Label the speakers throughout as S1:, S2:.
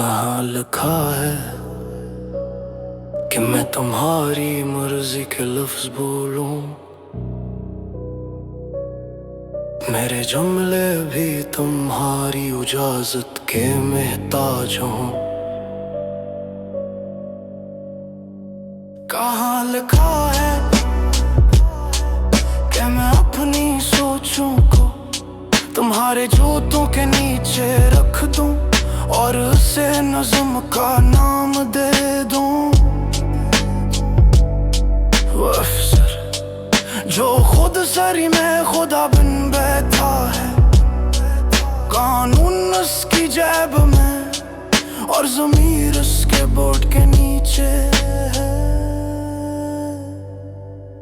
S1: कहाँ लिखा है कि मैं तुम्हारी मर्जी के लफ्ज बोलूं। मेरे जुमले भी तुम्हारी इजाजत के मोहताज हों। कहाँ लिखा है कि मैं अपनी सोचों को तुम्हारे जूतों के नीचे रख दूं और उसे नज़्म का नाम दे दूं। वो अफसर जो खुद सरी में खुदा बिन बैठा है, कानून उसकी जेब में और ज़मीर उसके बोर्ड के नीचे है।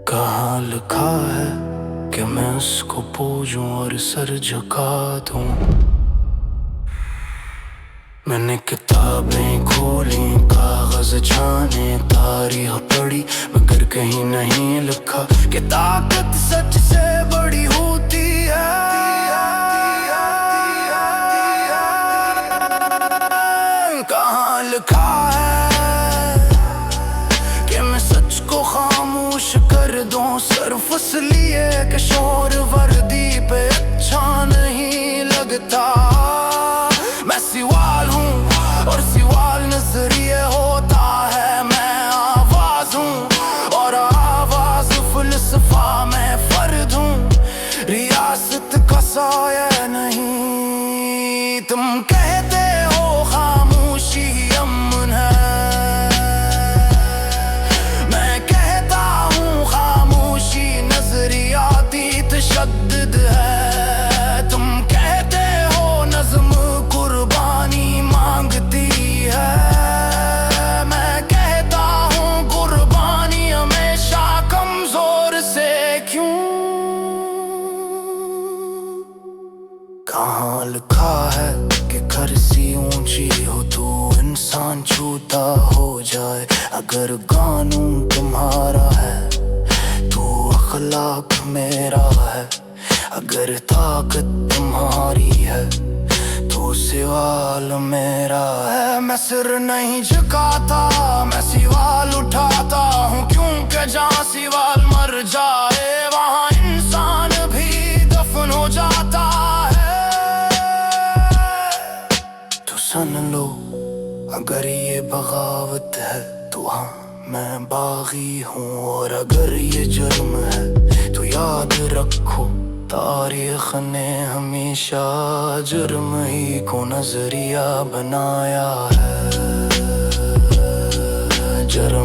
S1: कहाँ लिखा है कि मैं उसको पूजूं और सर झुका दूं। मैंने किताबें खोली, कागज छाने, तारीख पढ़ी, मगर कहीं नहीं लिखा कि ताकत सच से बड़ी होती है। कहाँ लिखा है कि मैं सच को खामोश कर दूं सिर्फ इसलिए कि शोर वर्दी पे अच्छा नहीं लगता। मैं सवाल हूँ और सवाल नजरिए होता है। मैं आवाज हूँ और आवाज फलसफा में फर्द हूँ। रियासत का साया नहीं। तुम कहते हो खामोशी अमन है, मैं कहता हूँ खामोशी नजरियाती तशद्दुद है। कहाँ लिखा है कि कुर्सी ऊंची हो तो इंसान छोटा हो जाए। अगर कानून तुम्हारा है तो अखलाक मेरा है। अगर ताकत तुम्हारी है तो सवाल मेरा है। मैं सिर नहीं झुकाता, मैं सवाल उठाता हूँ, क्योंकि जहाँ सवाल मर जाए वहाँ इंसान भी दफन हो जाता है। सुन लो, अगर ये बगावत है तो हाँ मैं बागी हूँ, और अगर ये जुर्म है तो याद रखो तारीख ने हमेशा जुर्म ही को नजरिया बनाया है। जुर्म